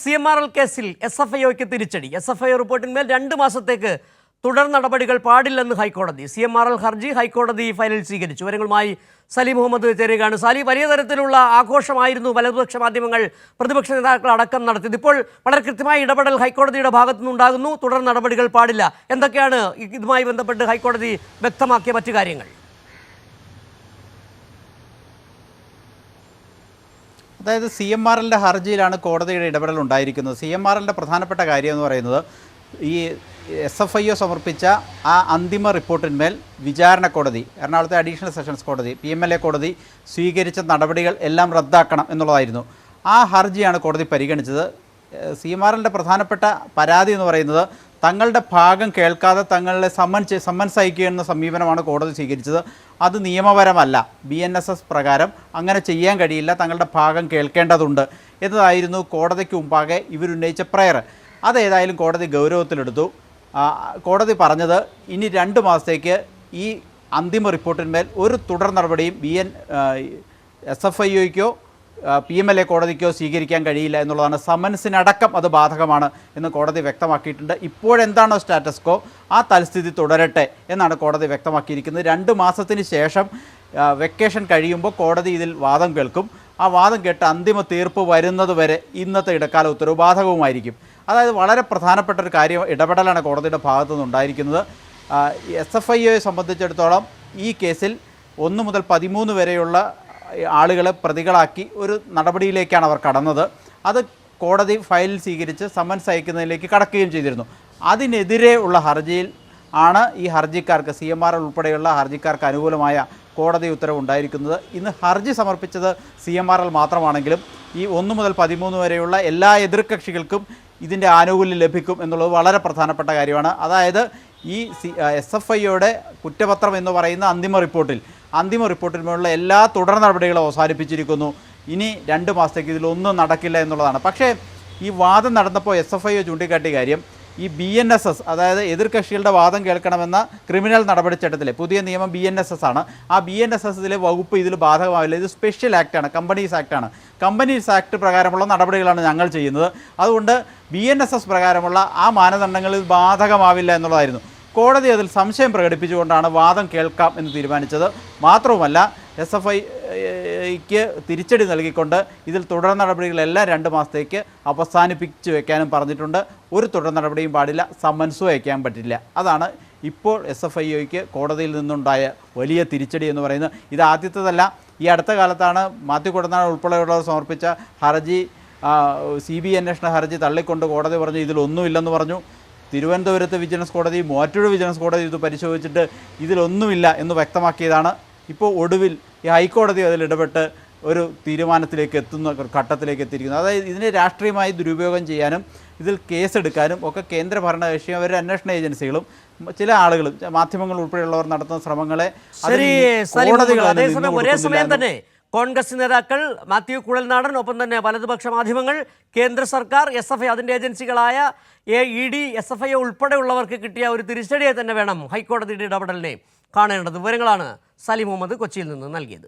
CMRL കേസിൽ SFIOയ്ക്ക് തിരിച്ചടി. SFIO റിപ്പോർട്ടിന്മേൽ 2 മാസത്തേക്ക് തുടർ നടപടികൾ പാടില്ലെന്ന് ഹൈക്കോടതി. CMRL ഹർജി ഹൈക്കോടതി ഫയലിൽ സ്വീകരിച്ചു. വിവരങ്ങളുമായി സലീം മുഹമ്മദ് ചേരുകയാണ്. സലീം, വലിയ തരത്തിലുള്ള ആഘോഷമായിരുന്നു വലതുപക്ഷ മാധ്യമങ്ങൾ, പ്രതിപക്ഷ നേതാക്കൾ അടക്കം നടത്തിയത്. ഇപ്പോൾ വളരെ കൃത്യമായ ഇടപെടൽ ഹൈക്കോടതിയുടെ ഭാഗത്തുനിന്നുണ്ടാകുന്നു. തുടർ നടപടികൾ പാടില്ല. എന്തൊക്കെയാണ് ഇതുമായി ബന്ധപ്പെട്ട് ഹൈക്കോടതി വ്യക്തമാക്കിയ മറ്റു കാര്യങ്ങൾ? അതായത് CMRLൻ്റെ ഹർജിയിലാണ് കോടതിയുടെ ഇടപെടൽ ഉണ്ടായിരിക്കുന്നത്. CMRLൻ്റെ പ്രധാനപ്പെട്ട കാര്യം എന്ന് പറയുന്നത് ഈ SFIO സമർപ്പിച്ച ആ അന്തിമ റിപ്പോർട്ടിന്മേൽ വിചാരണ കോടതി, എറണാകുളത്തെ അഡീഷണൽ സെഷൻസ് കോടതി, PMLA കോടതി സ്വീകരിച്ച നടപടികൾ എല്ലാം റദ്ദാക്കണം എന്നുള്ളതായിരുന്നു. ആ ഹർജിയാണ് കോടതി പരിഗണിച്ചത്. CMRLൻ്റെ പ്രധാനപ്പെട്ട പരാതി എന്ന് പറയുന്നത് തങ്ങളുടെ ഭാഗം കേൾക്കാതെ തങ്ങളെ സമ്മൻസ് അയക്കുക എന്ന സമീപനമാണ് കോടതി സ്വീകരിച്ചത്. അത് നിയമപരമല്ല, BNSS പ്രകാരം അങ്ങനെ ചെയ്യാൻ കഴിയില്ല, തങ്ങളുടെ ഭാഗം കേൾക്കേണ്ടതുണ്ട് എന്നതായിരുന്നു കോടതിക്ക് മുമ്പാകെ ഇവരുന്നയിച്ച പ്രയർ. അതേതായാലും കോടതി ഗൗരവത്തിലെടുത്തു. കോടതി പറഞ്ഞത് ഇനി 2 മാസത്തേക്ക് ഈ അന്തിമ റിപ്പോർട്ടിന്മേൽ ഒരു തുടർ നടപടിയും SFIOയ്ക്കോ PMLA കോടതിക്കോ സ്വീകരിക്കാൻ കഴിയില്ല എന്നുള്ളതാണ്. സമൻസിനടക്കം അത് ബാധകമാണ് എന്ന് കോടതി വ്യക്തമാക്കിയിട്ടുണ്ട്. ഇപ്പോഴെന്താണോ സ്റ്റാറ്റസ് കോ ആ തൽസ്ഥിതി തുടരട്ടെ എന്നാണ് കോടതി വ്യക്തമാക്കിയിരിക്കുന്നത്. 2 മാസത്തിന് ശേഷം വെക്കേഷൻ കഴിയുമ്പോൾ കോടതി ഇതിൽ വാദം കേൾക്കും. ആ വാദം കേട്ട് അന്തിമ തീർപ്പ് വരുന്നത് വരെ ഇന്നത്തെ ഇടക്കാല ഉത്തരവ് ബാധകവുമായിരിക്കും. അതായത് വളരെ പ്രധാനപ്പെട്ട ഒരു കാര്യം, ഇടപെടലാണ് കോടതിയുടെ ഭാഗത്തു നിന്നുണ്ടായിരിക്കുന്നത്. SFIOയെ സംബന്ധിച്ചിടത്തോളം ഈ കേസിൽ 1 മുതൽ 13 വരെയുള്ള ആളുകളെ പ്രതികളാക്കി ഒരു നടപടിയിലേക്കാണ് അവർ കടന്നത്. അത് കോടതി ഫയലിൽ സ്വീകരിച്ച് സമൻസ് അയക്കുന്നതിലേക്ക് കടക്കുകയും ചെയ്തിരുന്നു. അതിനെതിരെ ഉള്ള ഹർജിയിൽ ആണ് ഈ ഹർജിക്കാർക്ക്, CMRL ഉൾപ്പെടെയുള്ള ഹർജിക്കാർക്ക് അനുകൂലമായ കോടതി ഉത്തരവ് ഉണ്ടായിരിക്കുന്നത്. ഇന്ന് ഹർജി സമർപ്പിച്ചത് CMRL മാത്രമാണെങ്കിലും ഈ 1 മുതൽ 13 വരെയുള്ള എല്ലാ എതിർകക്ഷികൾക്കും ഇതിൻ്റെ ആനുകൂല്യം ലഭിക്കും എന്നുള്ളത് വളരെ പ്രധാനപ്പെട്ട കാര്യമാണ്. അതായത് ഈ SFIOയുടെ കുറ്റപത്രം എന്ന് പറയുന്ന അന്തിമ റിപ്പോർട്ടിന്മേലുള്ള എല്ലാ തുടർ നടപടികളും അവസാനിപ്പിച്ചിരിക്കുന്നു. ഇനി 2 മാസത്തേക്ക് ഇതിലൊന്നും നടക്കില്ല എന്നുള്ളതാണ്. പക്ഷേ ഈ വാദം നടന്നപ്പോൾ SFIO ചൂണ്ടിക്കാട്ടിയ കാര്യം, ഈ BNSS, അതായത് എതിർകക്ഷികളുടെ വാദം കേൾക്കണമെന്ന ക്രിമിനൽ നടപടിച്ചട്ടത്തിലെ പുതിയ നിയമം BNSS ആണ്. ആ BNSSലെ വകുപ്പ് ഇതിൽ ബാധകമാവില്ല. ഇത് സ്പെഷ്യൽ ആക്റ്റാണ്, കമ്പനീസ് ആക്റ്റാണ്. കമ്പനീസ് ആക്ട് പ്രകാരമുള്ള നടപടികളാണ് ഞങ്ങൾ ചെയ്യുന്നത്. അതുകൊണ്ട് BNSS പ്രകാരമുള്ള ആ മാനദണ്ഡങ്ങളിൽ ബാധകമാവില്ല എന്നുള്ളതായിരുന്നു. കോടതി അതിൽ സംശയം പ്രകടിപ്പിച്ചുകൊണ്ടാണ് വാദം കേൾക്കാം എന്ന് തീരുമാനിച്ചത്. മാത്രവുമല്ല, SFIക്ക് തിരിച്ചടി നൽകിക്കൊണ്ട് ഇതിൽ തുടർ നടപടികളെല്ലാം 2 മാസത്തേക്ക് അവസാനിപ്പിച്ച് വെക്കാനും പറഞ്ഞിട്ടുണ്ട്. ഒരു തുടർ നടപടിയും പാടില്ല, സമ്മൻസും അയക്കാൻ പറ്റില്ല. അതാണ് ഇപ്പോൾ SFIക്ക് കോടതിയിൽ നിന്നുണ്ടായ വലിയ തിരിച്ചടി എന്ന് പറയുന്നത്. ഇത് ആദ്യത്തേതല്ല. ഈ അടുത്ത കാലത്താണ് മാത്യു കുടനാട് ഉൾപ്പെടെയുള്ളവർ സമർപ്പിച്ച ഹർജി, CBI അന്വേഷണ ഹർജി തള്ളിക്കൊണ്ട് കോടതി പറഞ്ഞു ഇതിലൊന്നുമില്ലെന്ന് പറഞ്ഞു. തിരുവനന്തപുരത്ത് വിജിലൻസ് കോടതി, മൂവാറ്റുപുഴ വിജിലൻസ് കോടതി ഇത് പരിശോധിച്ചിട്ട് ഇതിലൊന്നുമില്ല എന്ന് വ്യക്തമാക്കിയതാണ്. ഇപ്പോൾ ഒടുവിൽ ഈ ഹൈക്കോടതി അതിൽ ഇടപെട്ട് ഒരു തീരുമാനത്തിലേക്ക് എത്തുന്ന ഘട്ടത്തിലേക്ക് എത്തിയിരിക്കുന്നത്. അതായത് ഇതിനെ രാഷ്ട്രീയമായി ദുരുപയോഗം ചെയ്യാനും ഇതിൽ കേസെടുക്കാനും ഒക്കെ കേന്ദ്ര ഭരണകക്ഷിയും അവരുടെ അന്വേഷണ ഏജൻസികളും ചില ആളുകളും മാധ്യമങ്ങൾ ഉൾപ്പെടെയുള്ളവർ നടത്തുന്ന ശ്രമങ്ങളെ ഒരേ സമയം തന്നെ കോൺഗ്രസ് നേതാക്കൾ, മാത്യു കുഴൽനാടൻ, ഒപ്പം തന്നെ വലതുപക്ഷ മാധ്യമങ്ങൾ, കേന്ദ്ര സർക്കാർ, SFI അതിൻ്റെ ഏജൻസികളായ ED, SFI ഉൾപ്പെടെയുള്ളവർക്ക് കിട്ടിയ ഒരു തിരിച്ചടിയെ തന്നെ വേണം ഹൈക്കോടതിയുടെ ഇടപെടലിനെ കാണേണ്ടത്. വിവരങ്ങളാണ് സലീം മുഹമ്മദ് കൊച്ചിയിൽ നിന്ന് നൽകിയത്.